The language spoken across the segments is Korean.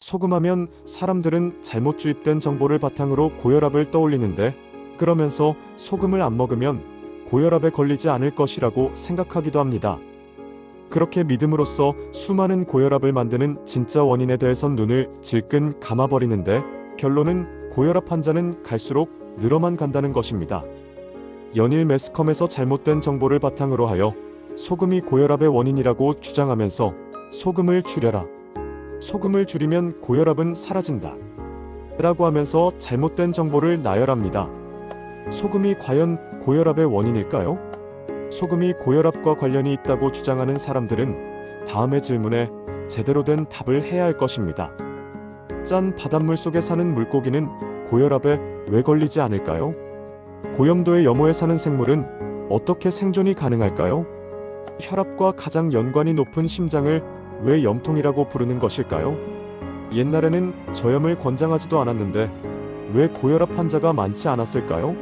소금하면 사람들은 잘못 주입된 정보를 바탕으로 고혈압을 떠올리는데, 그러면서 소금을 안 먹으면 고혈압에 걸리지 않을 것이라고 생각하기도 합니다. 그렇게 믿음으로써 수많은 고혈압을 만드는 진짜 원인에 대해선 눈을 질끈 감아버리는데, 결론은 고혈압 환자는 갈수록 늘어만 간다는 것입니다. 연일 매스컴에서 잘못된 정보를 바탕으로 하여 소금이 고혈압의 원인이라고 주장하면서 소금을 줄여라, 소금을 줄이면 고혈압은 사라진다 라고 하면서 잘못된 정보를 나열합니다. 소금이 과연 고혈압의 원인일까요? 소금이 고혈압과 관련이 있다고 주장하는 사람들은 다음의 질문에 제대로 된 답을 해야 할 것입니다. 짠 바닷물 속에 사는 물고기는 고혈압에 왜 걸리지 않을까요? 고염도의 염호에 사는 생물은 어떻게 생존이 가능할까요? 혈압과 가장 연관이 높은 심장을 왜 염통이라고 부르는 것일까요? 옛날에는 저염을 권장하지도 않았는데 왜 고혈압 환자가 많지 않았을까요?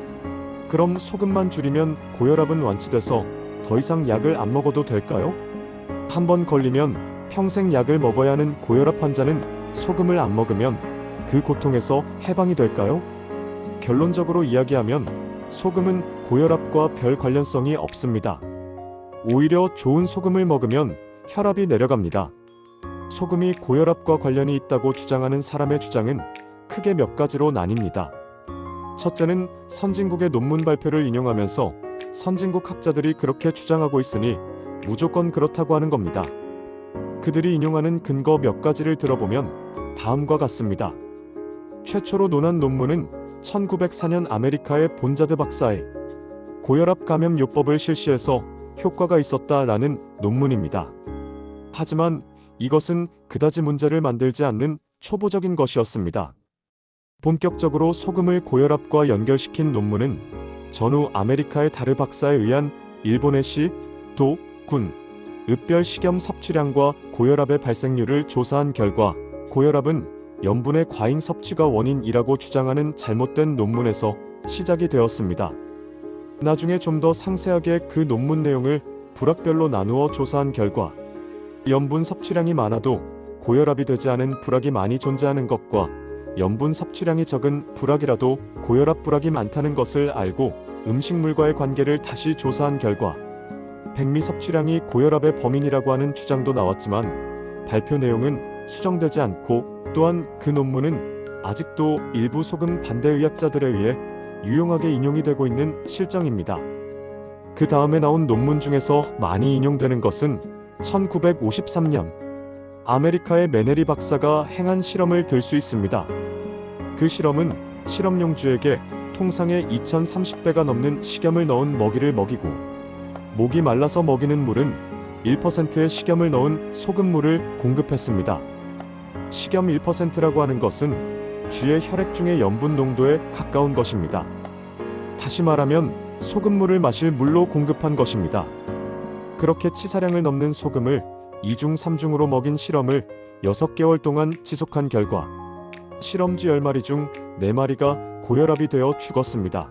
그럼 소금만 줄이면 고혈압은 완치돼서 더 이상 약을 안 먹어도 될까요? 한번 걸리면 평생 약을 먹어야 하는 고혈압 환자는 소금을 안 먹으면 그 고통에서 해방이 될까요? 결론적으로 이야기하면 소금은 고혈압과 별 관련성이 없습니다. 오히려 좋은 소금을 먹으면 혈압이 내려갑니다. 소금이 고혈압과 관련이 있다고 주장하는 사람의 주장은 크게 몇 가지로 나뉩니다. 첫째는 선진국의 논문 발표를 인용하면서 선진국 학자들이 그렇게 주장하고 있으니 무조건 그렇다고 하는 겁니다. 그들이 인용하는 근거 몇 가지를 들어보면 다음과 같습니다. 최초로 논한 논문은 1904년 아메리카의 본자드 박사의 고혈압 감염 요법을 실시해서 효과가 있었다라는 논문입니다. 하지만 이것은 그다지 문제를 만들지 않는 초보적인 것이었습니다. 본격적으로 소금을 고혈압과 연결시킨 논문은 전후 아메리카의 다르 박사에 의한 일본의 시, 도, 군, 읍별 식염 섭취량과 고혈압의 발생률을 조사한 결과 고혈압은 염분의 과잉 섭취가 원인이라고 주장하는 잘못된 논문에서 시작이 되었습니다. 나중에 좀 더 상세하게 그 논문 내용을 불악별로 나누어 조사한 결과 염분 섭취량이 많아도 고혈압이 되지 않은 불악이 많이 존재하는 것과 염분 섭취량이 적은 불악이라도 고혈압 불악이 많다는 것을 알고 음식물과의 관계를 다시 조사한 결과 백미 섭취량이 고혈압의 범인이라고 하는 주장도 나왔지만 발표 내용은 수정되지 않고, 또한 그 논문은 아직도 일부 소금 반대 의학자들에 의해 유용하게 인용이 되고 있는 실정입니다. 그 다음에 나온 논문 중에서 많이 인용되는 것은 1953년 아메리카의 메네리 박사가 행한 실험을 들 수 있습니다. 그 실험은 실험용쥐에게 통상의 2030배가 넘는 식염을 넣은 먹이를 먹이고 목이 말라서 먹이는 물은 1%의 식염을 넣은 소금물을 공급했습니다. 식염 1%라고 하는 것은 쥐의 혈액 중의 염분 농도에 가까운 것입니다. 다시 말하면 소금물을 마실 물로 공급한 것입니다. 그렇게 치사량을 넘는 소금을 2중 3중으로 먹인 실험을 6개월 동안 지속한 결과 실험쥐 10마리 중 4마리가 고혈압이 되어 죽었습니다.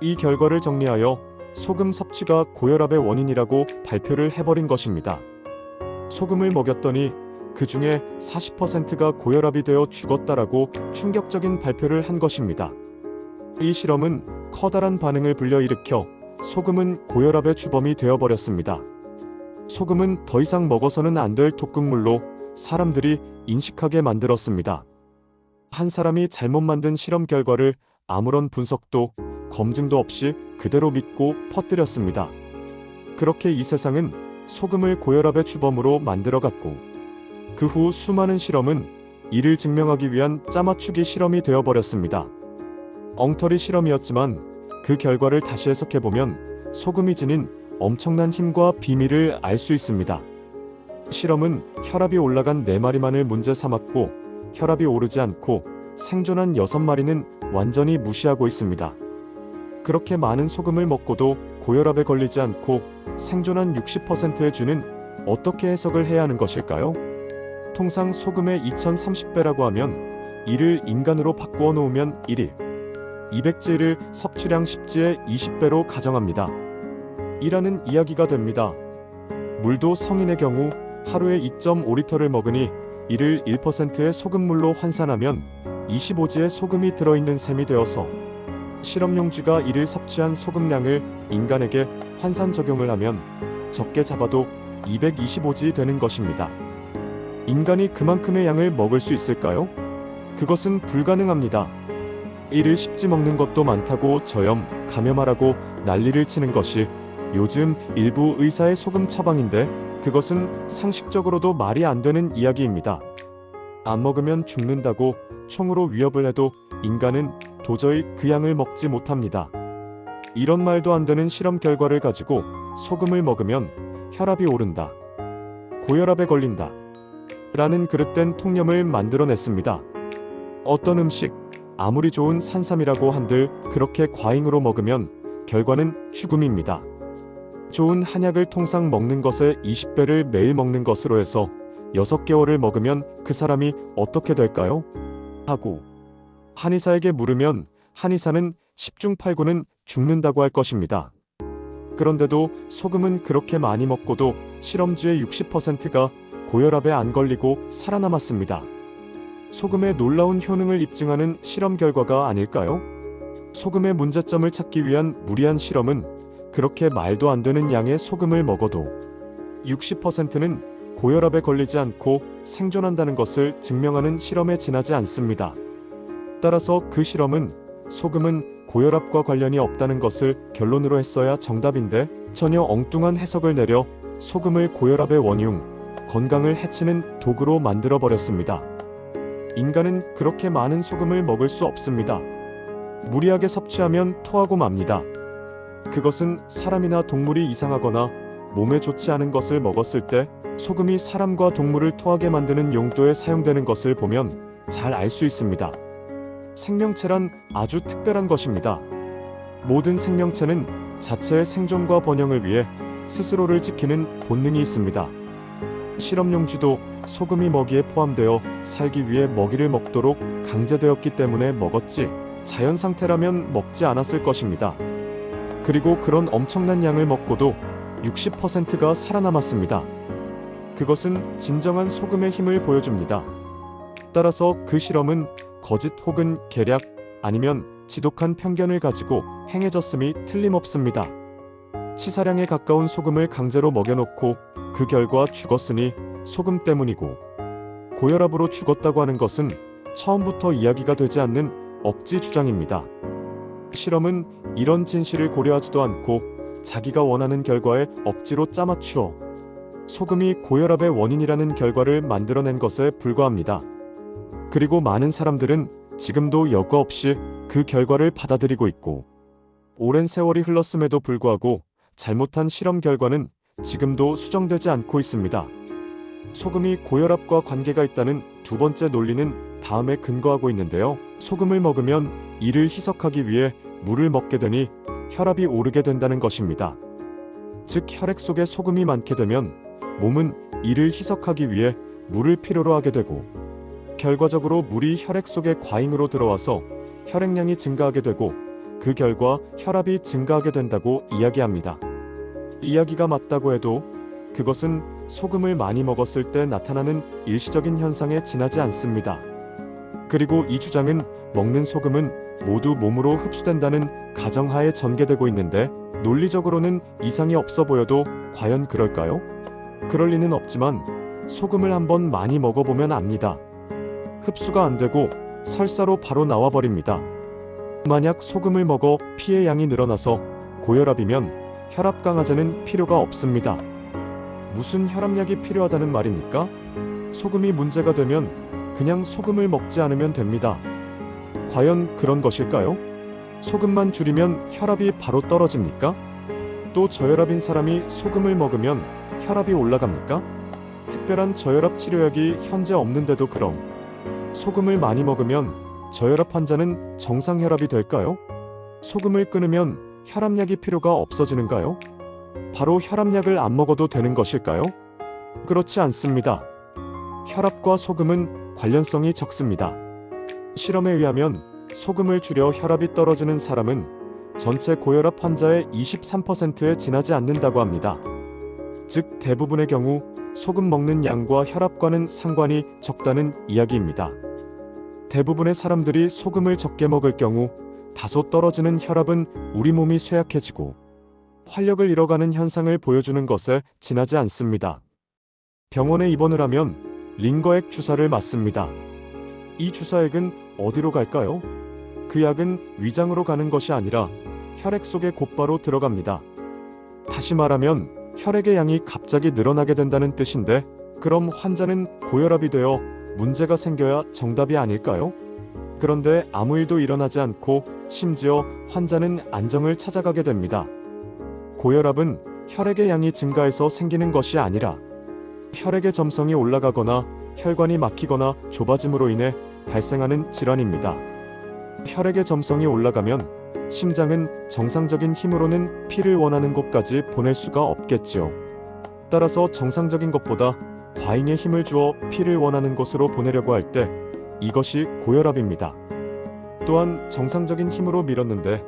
이 결과를 정리하여 소금 섭취가 고혈압의 원인이라고 발표를 해버린 것입니다. 소금을 먹였더니 그 중에 40%가 고혈압이 되어 죽었다라고 충격적인 발표를 한 것입니다. 이 실험은 커다란 반응을 불러일으켜 소금은 고혈압의 주범이 되어버렸습니다. 소금은 더 이상 먹어서는 안 될 독극물로 사람들이 인식하게 만들었습니다. 한 사람이 잘못 만든 실험 결과를 아무런 분석도 검증도 없이 그대로 믿고 퍼뜨렸습니다. 그렇게 이 세상은 소금을 고혈압의 주범으로 만들어갔고, 그 후 수많은 실험은 이를 증명하기 위한 짜맞추기 실험이 되어버렸습니다. 엉터리 실험이었지만 그 결과를 다시 해석해보면 소금이 지닌 엄청난 힘과 비밀을 알 수 있습니다. 실험은 혈압이 올라간 4마리만을 문제 삼았고 혈압이 오르지 않고 생존한 6마리는 완전히 무시하고 있습니다. 그렇게 많은 소금을 먹고도 고혈압에 걸리지 않고 생존한 60%의 쥐는 어떻게 해석을 해야 하는 것일까요? 통상 소금의 2030배라고 하면 이를 인간으로 바꾸어 놓으면 1일 200제를 섭취량 10지의 20배로 가정합니다. 이라는 이야기가 됩니다. 물도 성인의 경우 하루에 2.5리터를 먹으니 이를 1%의 소금물로 환산하면 25g의 소금이 들어있는 셈이 되어서 실험용쥐가 이를 섭취한 소금량을 인간에게 환산 적용을 하면 적게 잡아도 225g 되는 것입니다. 인간이 그만큼의 양을 먹을 수 있을까요? 그것은 불가능합니다. 이를 씹지 먹는 것도 많다고 저염, 감염하라고 난리를 치는 것이 요즘 일부 의사의 소금 처방인데 그것은 상식적으로도 말이 안 되는 이야기입니다. 안 먹으면 죽는다고 총으로 위협을 해도 인간은 도저히 그 양을 먹지 못합니다. 이런 말도 안 되는 실험 결과를 가지고 소금을 먹으면 혈압이 오른다, 고혈압에 걸린다 라는 그릇된 통념을 만들어냈습니다. 어떤 음식, 아무리 좋은 산삼이라고 한들 그렇게 과잉으로 먹으면 결과는 죽음입니다. 좋은 한약을 통상 먹는 것의 20배를 매일 먹는 것으로 해서 6개월을 먹으면 그 사람이 어떻게 될까요? 하고 한의사에게 물으면 한의사는 10중 8구는 죽는다고 할 것입니다. 그런데도 소금은 그렇게 많이 먹고도 실험쥐의 60%가 고혈압에 안 걸리고 살아남았습니다. 소금의 놀라운 효능을 입증하는 실험 결과가 아닐까요? 소금의 문제점을 찾기 위한 무리한 실험은 그렇게 말도 안 되는 양의 소금을 먹어도 60%는 고혈압에 걸리지 않고 생존한다는 것을 증명하는 실험에 지나지 않습니다. 따라서 그 실험은 소금은 고혈압과 관련이 없다는 것을 결론으로 했어야 정답인데 전혀 엉뚱한 해석을 내려 소금을 고혈압의 원흉, 건강을 해치는 도구로 만들어버렸습니다. 인간은 그렇게 많은 소금을 먹을 수 없습니다. 무리하게 섭취하면 토하고 맙니다. 그것은 사람이나 동물이 이상하거나 몸에 좋지 않은 것을 먹었을 때 소금이 사람과 동물을 토하게 만드는 용도에 사용되는 것을 보면 잘 알 수 있습니다. 생명체란 아주 특별한 것입니다. 모든 생명체는 자체의 생존과 번영을 위해 스스로를 지키는 본능이 있습니다. 실험용쥐도 소금이 먹이에 포함되어 살기 위해 먹이를 먹도록 강제되었기 때문에 먹었지 자연 상태라면 먹지 않았을 것입니다. 그리고 그런 엄청난 양을 먹고도 60%가 살아남았습니다. 그것은 진정한 소금의 힘을 보여줍니다. 따라서 그 실험은 거짓 혹은 계략 아니면 지독한 편견을 가지고 행해졌음이 틀림없습니다. 치사량에 가까운 소금을 강제로 먹여놓고 그 결과 죽었으니 소금 때문이고 고혈압으로 죽었다고 하는 것은 처음부터 이야기가 되지 않는 억지 주장입니다. 실험은 이런 진실을 고려하지도 않고 자기가 원하는 결과에 억지로 짜맞추어 소금이 고혈압의 원인이라는 결과를 만들어낸 것에 불과합니다. 그리고 많은 사람들은 지금도 여과 없이 그 결과를 받아들이고 있고 오랜 세월이 흘렀음에도 불구하고 잘못한 실험 결과는 지금도 수정되지 않고 있습니다. 소금이 고혈압과 관계가 있다는 두 번째 논리는 다음에 근거하고 있는데요. 소금을 먹으면 이를 희석하기 위해 물을 먹게 되니 혈압이 오르게 된다는 것입니다. 즉 혈액 속에 소금이 많게 되면 몸은 이를 희석하기 위해 물을 필요로 하게 되고 결과적으로 물이 혈액 속에 과잉으로 들어와서 혈액량이 증가하게 되고 그 결과 혈압이 증가하게 된다고 이야기합니다. 이야기가 맞다고 해도 그것은 소금을 많이 먹었을 때 나타나는 일시적인 현상에 지나지 않습니다. 그리고 이 주장은 먹는 소금은 모두 몸으로 흡수된다는 가정하에 전개되고 있는데 논리적으로는 이상이 없어 보여도 과연 그럴까요? 그럴 리는 없지만 소금을 한번 많이 먹어보면 압니다. 흡수가 안 되고 설사로 바로 나와버립니다. 만약 소금을 먹어 피의 양이 늘어나서 고혈압이면 혈압 강화제는 필요가 없습니다. 무슨 혈압약이 필요하다는 말입니까? 소금이 문제가 되면 그냥 소금을 먹지 않으면 됩니다. 과연 그런 것일까요? 소금만 줄이면 혈압이 바로 떨어집니까? 또 저혈압인 사람이 소금을 먹으면 혈압이 올라갑니까? 특별한 저혈압 치료약이 현재 없는데도 그럼 소금을 많이 먹으면 저혈압 환자는 정상혈압이 될까요? 소금을 끊으면 혈압약이 필요가 없어지는가요? 바로 혈압약을 안 먹어도 되는 것일까요? 그렇지 않습니다. 혈압과 소금은 관련성이 적습니다. 실험에 의하면 소금을 줄여 혈압이 떨어지는 사람은 전체 고혈압 환자의 23%에 지나지 않는다고 합니다. 즉 대부분의 경우 소금 먹는 양과 혈압과는 상관이 적다는 이야기입니다. 대부분의 사람들이 소금을 적게 먹을 경우 다소 떨어지는 혈압은 우리 몸이 쇠약해지고 활력을 잃어가는 현상을 보여주는 것에 지나지 않습니다. 병원에 입원을 하면 링거액 주사를 맞습니다. 이 주사액은 어디로 갈까요? 그 약은 위장으로 가는 것이 아니라 혈액 속에 곧바로 들어갑니다. 다시 말하면 혈액의 양이 갑자기 늘어나게 된다는 뜻인데, 그럼 환자는 고혈압이 되어 문제가 생겨야 정답이 아닐까요? 그런데 아무 일도 일어나지 않고 심지어 환자는 안정을 찾아가게 됩니다. 고혈압은 혈액의 양이 증가해서 생기는 것이 아니라 혈액의 점성이 올라가거나 혈관이 막히거나 좁아짐으로 인해 발생하는 질환입니다. 혈액의 점성이 올라가면 심장은 정상적인 힘으로는 피를 원하는 곳까지 보낼 수가 없겠지요. 따라서 정상적인 것보다 과잉의 힘을 주어 피를 원하는 곳으로 보내려고 할 때 이것이 고혈압입니다. 또한 정상적인 힘으로 밀었는데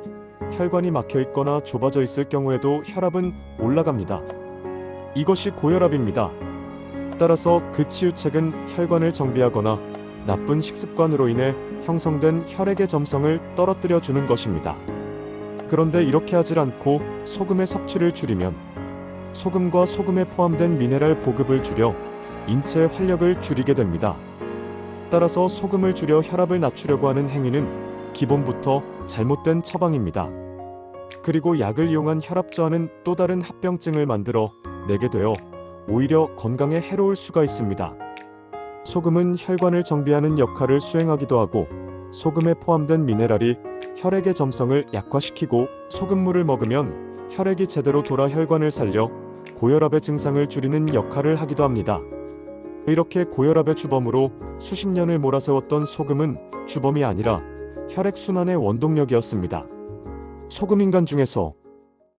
혈관이 막혀 있거나 좁아져 있을 경우에도 혈압은 올라갑니다. 이것이 고혈압입니다. 따라서 그 치유책은 혈관을 정비하거나 나쁜 식습관으로 인해 형성된 혈액의 점성을 떨어뜨려 주는 것입니다. 그런데 이렇게 하질 않고 소금의 섭취를 줄이면 소금과 소금에 포함된 미네랄 보급을 줄여 인체의 활력을 줄이게 됩니다. 따라서 소금을 줄여 혈압을 낮추려고 하는 행위는 기본부터 잘못된 처방입니다. 그리고 약을 이용한 혈압 저하는 또 다른 합병증을 만들어 내게 되어 오히려 건강에 해로울 수가 있습니다. 소금은 혈관을 정비하는 역할을 수행하기도 하고 소금에 포함된 미네랄이 혈액의 점성을 약화시키고 소금물을 먹으면 혈액이 제대로 돌아 혈관을 살려 고혈압의 증상을 줄이는 역할을 하기도 합니다. 이렇게 고혈압의 주범으로 수십 년을 몰아세웠던 소금은 주범이 아니라 혈액순환의 원동력이었습니다. 소금인간 중에서